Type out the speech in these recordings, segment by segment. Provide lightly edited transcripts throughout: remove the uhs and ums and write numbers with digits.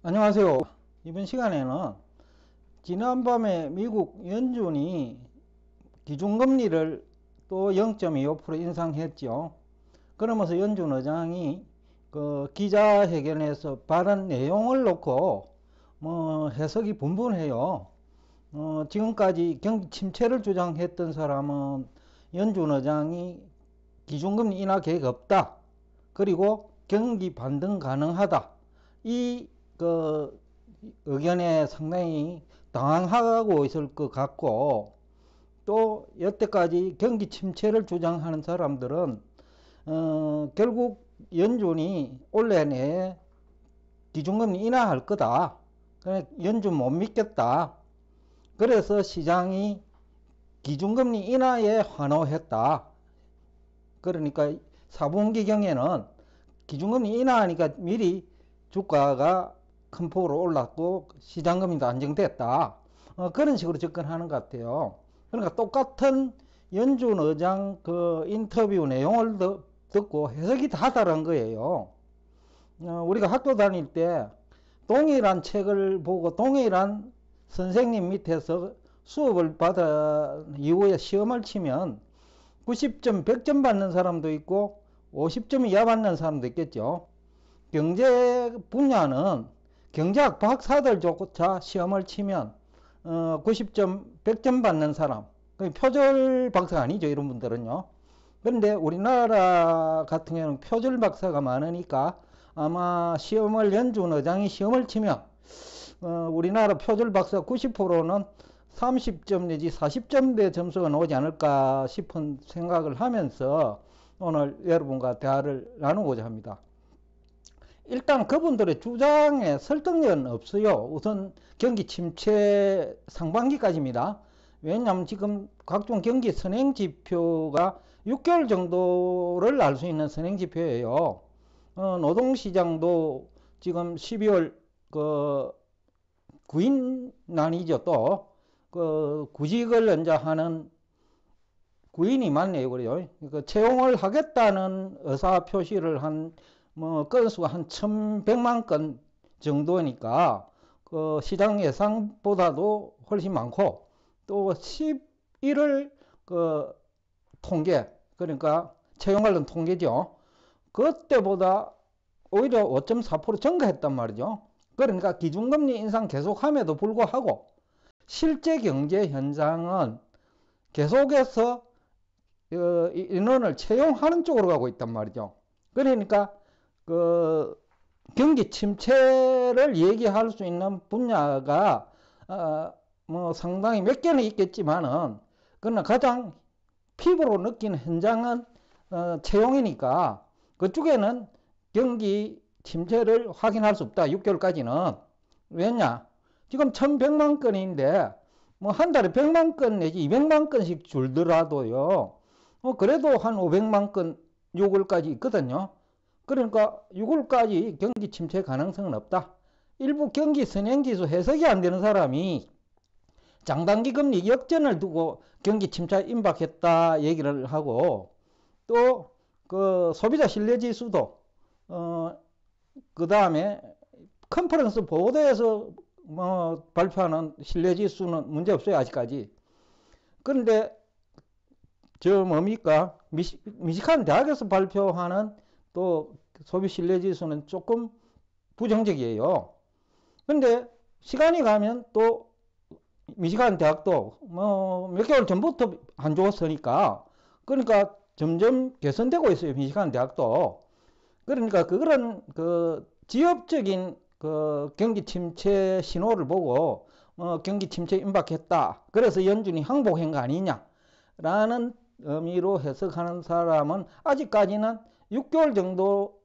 안녕하세요. 이번 시간에는 지난밤에 미국 연준이 기준금리를 또 0.25% 인상했죠. 그러면서 연준 의장이 그 기자회견에서 발언 내용을 놓고 해석이 분분해요. 지금까지 경기 침체를 주장했던 사람은 연준 의장이 기준금리 인하 계획 없다. 그리고 경기 반등 가능하다. 그 의견에 상당히 당황하고 있을 것 같고, 또 여태까지 경기 침체를 주장하는 사람들은 결국 연준이 올해 내에 기준금리 인하할 거다. 그러니까 연준 못 믿겠다. 그래서 시장이 기준금리 인하에 환호했다. 그러니까 4분기경에는 기준금리 인하하니까 미리 주가가 큰 폭으로 올랐고 시장금리도 안정됐다. 그런 식으로 접근하는 것 같아요. 그러니까 똑같은 연준 의장 그 인터뷰 내용을 듣고 해석이 다 다른 거예요. 우리가 학교 다닐 때 동일한 책을 보고 동일한 선생님 밑에서 수업을 받아 이후에 시험을 치면 90점, 100점 받는 사람도 있고 50점 이하 받는 사람도 있겠죠. 경제 분야는 경제학 박사들조차 시험을 치면 90점, 100점 받는 사람, 표절 박사가 아니죠, 이런 분들은요. 그런데 우리나라 같은 경우는 표절 박사가 많으니까 아마 시험을 연준 의장이 시험을 치면 우리나라 표절 박사 90%는 30점 내지 40점대 점수가 나오지 않을까 싶은 생각을 하면서 오늘 여러분과 대화를 나누고자 합니다. 일단 그분들의 주장에 설득력은 없어요. 우선 경기 침체 상반기까지입니다. 왜냐하면 지금 각종 경기 선행 지표가 6개월 정도를 알 수 있는 선행 지표예요. 노동시장도 지금 12월 그 구인난이죠. 또 그 구직을 연자하는 구인이 많네요. 그래요. 그 채용을 하겠다는 의사 표시를 한 건수가 한 1100만 건 정도니까 그 시장 예상보다도 훨씬 많고, 또 11월 그 통계, 그러니까 채용 관련 통계죠. 그때보다 오히려 5.4% 증가했단 말이죠. 그러니까 기준금리 인상 계속함에도 불구하고 실제 경제 현상은 계속해서 인원을 채용하는 쪽으로 가고 있단 말이죠. 그러니까 그 경기 침체를 얘기할 수 있는 분야가 상당히 몇 개는 있겠지만은, 그러나 가장 피부로 느끼는 현장은 채용이니까 그쪽에는 경기 침체를 확인할 수 없다. 6개월까지는. 왜냐? 지금 1100만 건인데 한 달에 100만 건 내지 200만 건씩 줄더라도요. 그래도 한 500만 건 6월까지 있거든요. 그러니까 6월까지 경기 침체 가능성은 없다. 일부 경기 선행지수 해석이 안 되는 사람이 장단기 금리 역전을 두고 경기 침체 임박했다 얘기를 하고, 또 그 소비자 신뢰지수도 그 다음에 컨퍼런스 보고대에서 발표하는 신뢰지수는 문제없어요, 아직까지. 그런데 뭡니까? 미시간 대학에서 발표하는 또 소비 신뢰지수는 조금 부정적이에요. 그런데 시간이 가면 또 미시간 대학도 몇 개월 전부터 안 좋았으니까, 그러니까 점점 개선되고 있어요, 미시간 대학도. 그러니까 그런 그 지역적인 그 경기 침체 신호를 보고 경기 침체 임박했다. 그래서 연준이 항복한 거 아니냐라는 의미로 해석하는 사람은 아직까지는 6개월 정도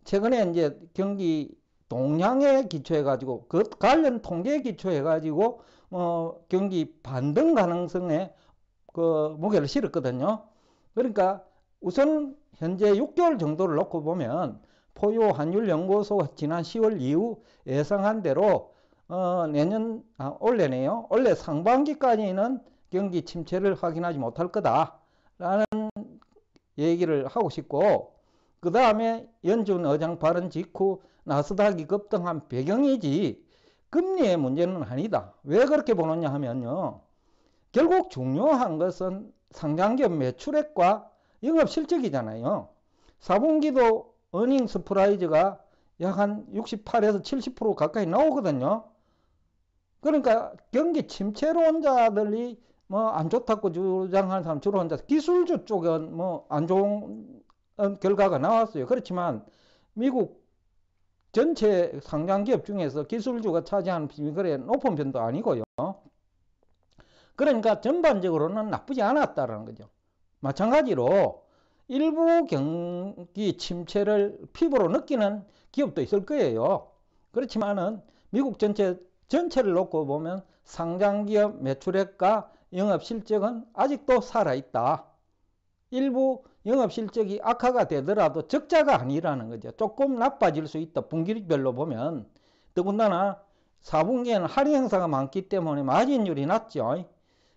최근에 이제 경기 동향에 기초해 가지고 그 관련 통계에 기초해 가지고 경기 반등 가능성에 그 무게를 실었거든요. 그러니까 우선 현재 6개월 정도를 놓고 보면 포유 환율 연구소가 지난 10월 이후 예상한 대로 올해네요. 올해 상반기까지는 경기 침체를 확인하지 못할 거다라는 얘기를 하고 싶고, 그 다음에 연준 의장 발언 직후 나스닥이 급등한 배경이지 금리의 문제는 아니다. 왜 그렇게 보느냐 하면요. 결국 중요한 것은 상장기업 매출액과 영업실적이잖아요. 4분기도 어닝 서프라이즈가 약 한 68에서 70% 가까이 나오거든요. 그러니까 경기 침체론자들이 뭐 안 좋다고 주장하는 사람 주로 혼자 기술주 쪽은 뭐 안 좋은 결과가 나왔어요. 그렇지만 미국 전체 상장기업 중에서 기술주가 차지하는 비율이 높은 편도 아니고요. 그러니까 전반적으로는 나쁘지 않았다는 거죠. 마찬가지로 일부 경기 침체를 피부로 느끼는 기업도 있을 거예요. 그렇지만은 미국 전체를 놓고 보면 상장기업 매출액과 영업실적은 아직도 살아있다. 일부 영업실적이 악화가 되더라도 적자가 아니라는 거죠. 조금 나빠질 수 있다. 분기별로 보면. 더군다나 4분기에는 할인 행사가 많기 때문에 마진율이 낮죠.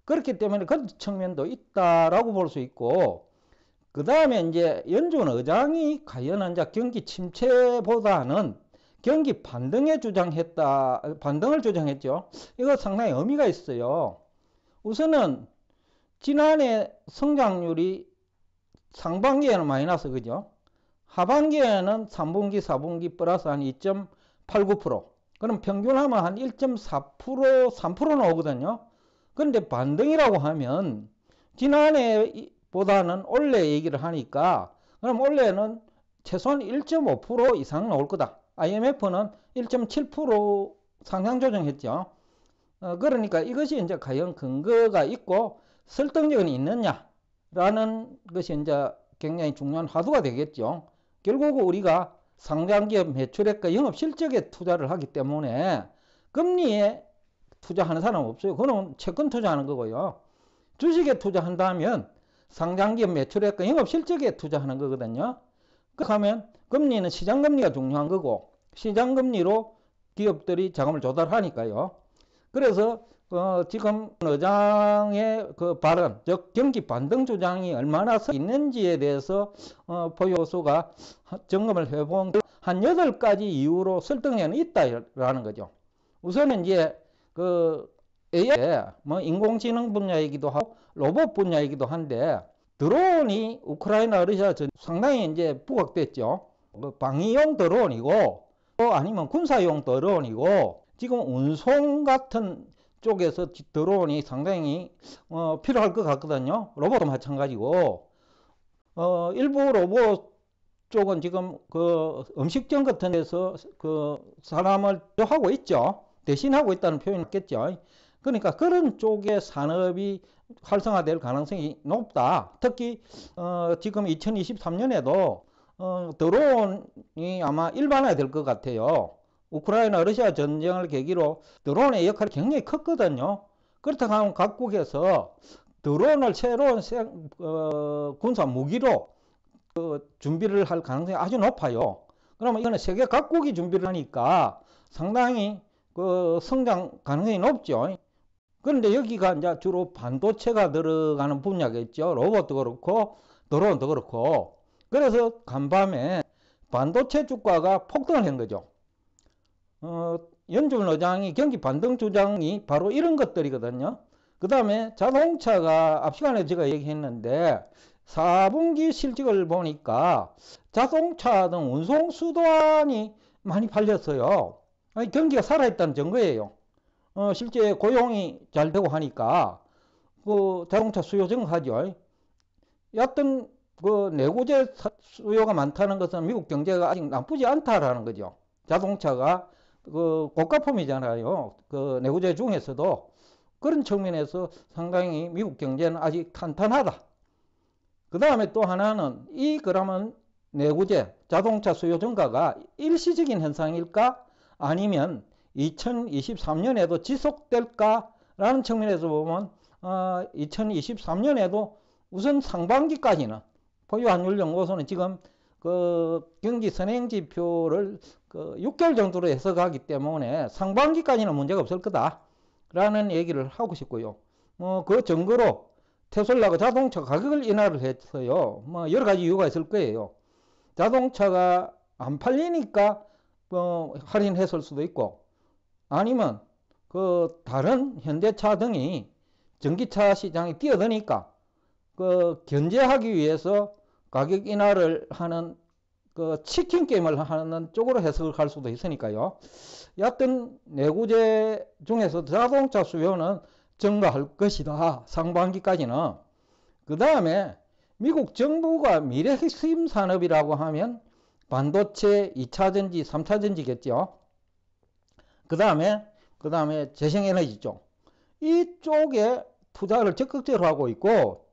그렇기 때문에 그런 측면도 있다라고 볼 수 있고, 그 다음에 이제 연준 의장이 과연 이제 경기 침체보다는 경기 반등을 주장했죠. 이거 상당히 의미가 있어요. 우선은 지난해 성장률이 상반기에는 마이너스, 그죠? 하반기에는 3분기, 4분기 플러스 한 2.89%. 그럼 평균하면 한 1.4%, 3% 나오거든요. 그런데 반등이라고 하면 지난해보다는 올해 얘기를 하니까 그럼 올해는 최소한 1.5% 이상 나올 거다. IMF는 1.7% 상향 조정했죠. 그러니까 이것이 이제 과연 근거가 있고 설득력이 있느냐라는 것이 이제 굉장히 중요한 화두가 되겠죠. 결국 우리가 상장기업 매출액과 영업실적에 투자를 하기 때문에 금리에 투자하는 사람 없어요. 그건 채권 투자하는 거고요. 주식에 투자한다면 상장기업 매출액과 영업실적에 투자하는 거거든요. 그렇게 하면 금리는 시장금리가 중요한 거고 시장금리로 기업들이 자금을 조달하니까요. 그래서 지금 의장의 그 발언, 즉 경기 반등 주장이 얼마나 서 있는지에 대해서 보요소가 점검을 해본 한 8가지 이유로 설득력은 있다라는 거죠. 우선은 이제 그 AI, 뭐 인공지능 분야이기도 하고 로봇 분야이기도 한데 드론이 우크라이나 러시아 전 상당히 이제 부각됐죠. 방위용 드론이고 또 아니면 군사용 드론이고 지금 운송 같은 쪽에서 드론이 상당히 필요할 것 같거든요. 로봇도 마찬가지고 일부 로봇 쪽은 지금 그 음식점 같은 데서 그 사람을 하고 있죠. 대신하고 있다는 표현이 있겠죠. 그러니까 그런 쪽의 산업이 활성화될 가능성이 높다. 특히 지금 2023년에도 드론이 아마 일반화될 것 같아요. 우크라이나 러시아 전쟁을 계기로 드론의 역할이 굉장히 컸거든요. 그렇다고 하면 각국에서 드론을 새로운 군사 무기로 준비를 할 가능성이 아주 높아요. 그러면 이거는 세계 각국이 준비를 하니까 상당히 그 성장 가능성이 높죠. 그런데 여기가 이제 주로 반도체가 들어가는 분야겠죠. 로봇도 그렇고 드론도 그렇고. 그래서 간밤에 반도체 주가가 폭등을 한 거죠. 연준 의장이 경기 반등 주장이 바로 이런 것들이거든요. 그 다음에 자동차가 앞 시간에 제가 얘기했는데 4분기 실적을 보니까 자동차 등 운송 수단이 많이 팔렸어요. 아니, 경기가 살아있다는 증거예요. 실제 고용이 잘 되고 하니까 그 자동차 수요 증가하죠. 여하튼 그 내구재 수요가 많다는 것은 미국 경제가 아직 나쁘지 않다라는 거죠. 자동차가 그 고가품이잖아요. 그 내구재 중에서도 그런 측면에서 상당히 미국 경제는 아직 탄탄하다. 그 다음에 또 하나는 그러면 내구재 자동차 수요 증가가 일시적인 현상일까? 아니면 2023년에도 지속될까라는 측면에서 보면 2023년에도 우선 상반기까지는 포유환율연구소는 지금 그 경기 선행 지표를 그 6개월 정도로 해석하기 때문에 상반기까지는 문제가 없을 거다라는 얘기를 하고 싶고요. 그 증거로 테슬라가 자동차 가격을 인하를 했어요. 여러 가지 이유가 있을 거예요. 자동차가 안 팔리니까 할인했을 수도 있고, 아니면 그 다른 현대차 등이 전기차 시장에 뛰어드니까 그 견제하기 위해서 가격 인하를 하는 그 치킨 게임을 하는 쪽으로 해석을 할 수도 있으니까요. 여하튼 내구재 중에서 자동차 수요는 증가할 것이다. 상반기까지는. 그 다음에 미국 정부가 미래 핵심 산업이라고 하면 반도체 2차전지, 3차전지겠죠. 그 다음에 재생에너지 쪽. 이쪽에 투자를 적극적으로 하고 있고,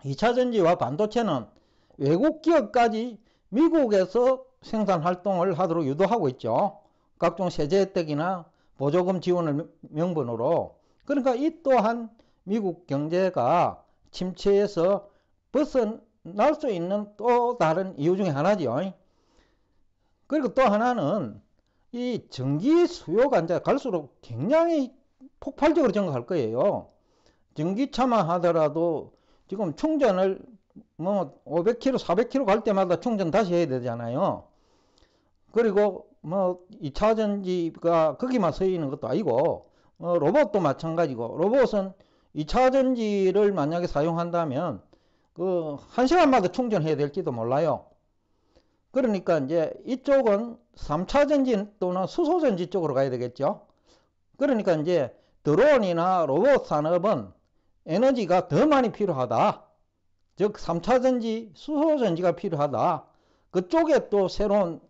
2차전지와 반도체는 외국 기업까지 미국에서 생산 활동을 하도록 유도하고 있죠. 각종 세제 혜택이나 보조금 지원을 명분으로. 그러니까 이 또한 미국 경제가 침체에서 벗어날 수 있는 또 다른 이유 중에 하나죠. 그리고 또 하나는 이 전기 수요가 이제 갈수록 굉장히 폭발적으로 증가할 거예요. 전기차만 하더라도 지금 충전을 500km, 400km 갈 때마다 충전 다시 해야 되잖아요. 그리고 2차전지가 거기만 서 있는 것도 아니고, 로봇도 마찬가지고, 로봇은 2차전지를 만약에 사용한다면, 1시간마다 충전해야 될지도 몰라요. 그러니까 이제 이쪽은 3차전지 또는 수소전지 쪽으로 가야 되겠죠. 그러니까 이제 드론이나 로봇 산업은 에너지가 더 많이 필요하다. 즉 3차전지, 수소전지가 필요하다. 그쪽에 또 새로운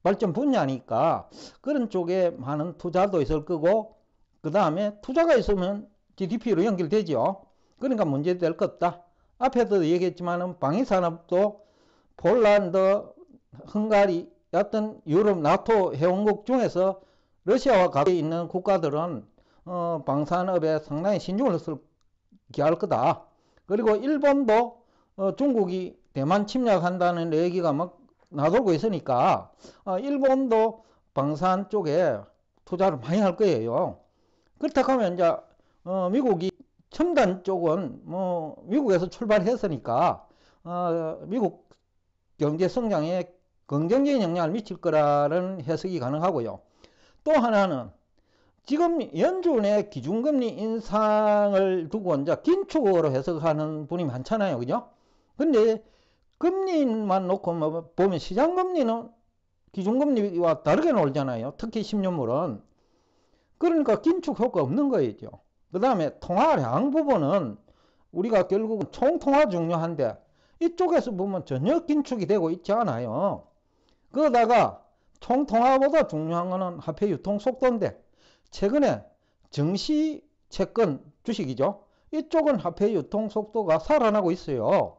발전 분야니까 그런 쪽에 많은 투자도 있을 거고, 그 다음에 투자가 있으면 GDP로 연결되죠. 그러니까 문제될 것 없다. 앞에도 얘기했지만 방위산업도 폴란드, 헝가리, 어떤 유럽, 나토 회원국 중에서 러시아와 가까이 있는 국가들은 방산업에 상당히 신중을 할 거다. 그리고 일본도 중국이 대만 침략한다는 얘기가 막 나돌고 있으니까 일본도 방산 쪽에 투자를 많이 할 거예요. 그렇다고 하면 이제 미국이 첨단 쪽은 미국에서 출발했으니까 미국 경제 성장에 긍정적인 영향을 미칠 거라는 해석이 가능하고요. 또 하나는 지금 연준의 기준금리 인상을 두고 이제 긴축으로 해석하는 분이 많잖아요. 그죠? 근데 금리만 놓고 보면 시장금리는 기준금리와 다르게 놀잖아요. 특히 10년물은. 그러니까 긴축 효과 없는 거죠. 그 다음에 통화량 부분은 우리가 결국은 총통화 중요한데 이쪽에서 보면 전혀 긴축이 되고 있지 않아요. 그러다가 총통화보다 중요한 거는 화폐 유통 속도인데 최근에 증시 채권 주식이죠. 이쪽은 화폐 유통 속도가 살아나고 있어요.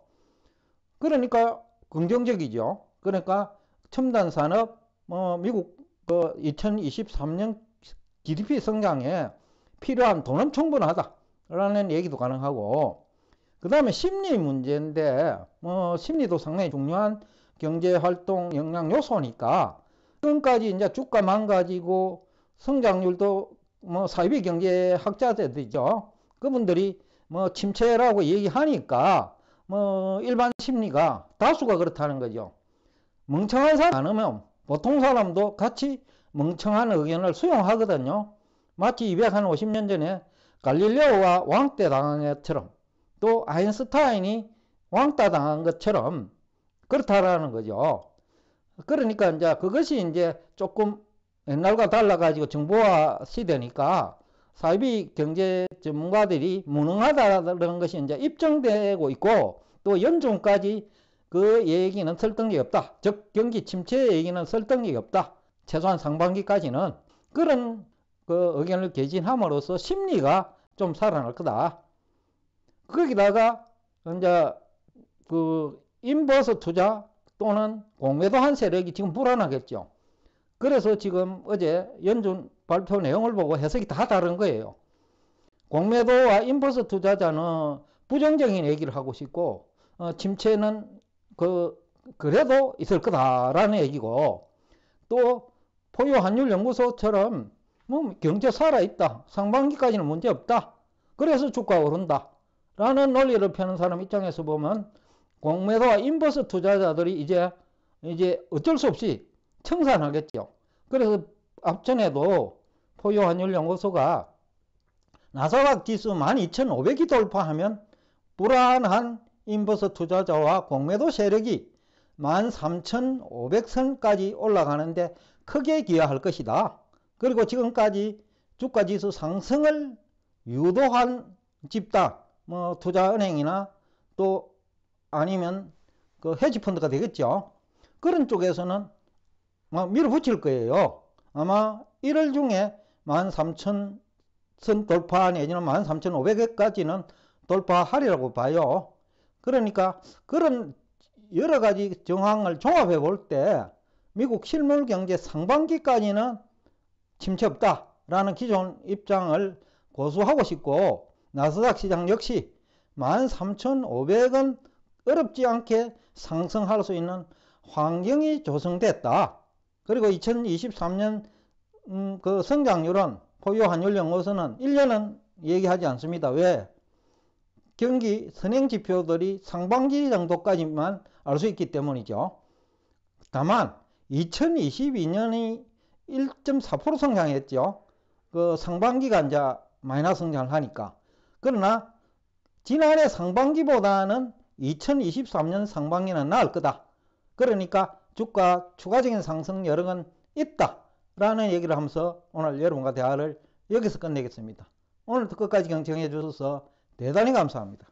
그러니까 긍정적이죠. 그러니까 첨단 산업 미국 2023년 GDP 성장에 필요한 돈은 충분하다라는 얘기도 가능하고, 그 다음에 심리 문제인데 심리도 상당히 중요한 경제활동 영향 요소니까 지금까지 이제 주가 망가지고 성장률도 사이비 경제학자들이죠. 그분들이 침체라고 얘기하니까 일반 심리가 다수가 그렇다는 거죠. 멍청한 사람 많으면 보통 사람도 같이 멍청한 의견을 수용하거든요. 마치 250년 전에 갈릴레오가 왕따 당한 것처럼, 또 아인슈타인이 왕따 당한 것처럼 그렇다라는 거죠. 그러니까 이제 그것이 이제 조금 옛날과 달라가지고 정보화 시대니까 사이비 경제 전문가들이 무능하다는 것이 이제 입증되고 있고, 또 연준까지 그 얘기는 설득력이 없다. 즉 경기 침체 얘기는 설득력이 없다. 최소한 상반기까지는 그런 그 의견을 개진함으로써 심리가 좀 살아날 거다. 거기다가 이제 그 인버스 투자 또는 공매도한 세력이 지금 불안하겠죠. 그래서 지금 어제 연준 발표 내용을 보고 해석이 다 다른 거예요. 공매도와 인버스 투자자는 부정적인 얘기를 하고 싶고, 침체는 그래도 있을 거다라는 얘기고, 또 포유 환율 연구소처럼 경제 살아있다, 상반기까지는 문제 없다, 그래서 주가가 오른다 라는 논리를 펴는 사람 입장에서 보면 공매도와 인버스 투자자들이 이제 어쩔 수 없이 청산하겠죠. 그래서 앞전에도 포유환율연구소가 나스닥 지수 12,500이 돌파하면 불안한 인버스 투자자와 공매도 세력이 13,500선까지 올라가는데 크게 기여할 것이다. 그리고 지금까지 주가지수 상승을 유도한 집단, 뭐 투자은행이나 또 아니면 그 헤지펀드가 되겠죠. 그런 쪽에서는 밀어붙일 거예요. 아마 1월 중에 13,000선 돌파 내지는 13,500까지는 돌파하리라고 봐요. 그러니까 그런 여러 가지 정황을 종합해 볼 때 미국 실물 경제 상반기까지는 침체 없다라는 기존 입장을 고수하고 싶고, 나스닥 시장 역시 13,500은 어렵지 않게 상승할 수 있는 환경이 조성됐다. 그리고 2023년 그 성장률은 포유환율연구소는 1년은 얘기하지 않습니다. 왜? 경기 선행 지표들이 상반기 정도까지만 알 수 있기 때문이죠. 다만 2022년이 1.4% 성장했죠. 그 상반기가 이제 마이너스 성장을 하니까. 그러나 지난해 상반기보다는 2023년 상반기는 나을 거다. 그러니까 주가 추가적인 상승 여력은 있다라는 얘기를 하면서 오늘 여러분과 대화를 여기서 끝내겠습니다. 오늘도 끝까지 경청해 주셔서 대단히 감사합니다.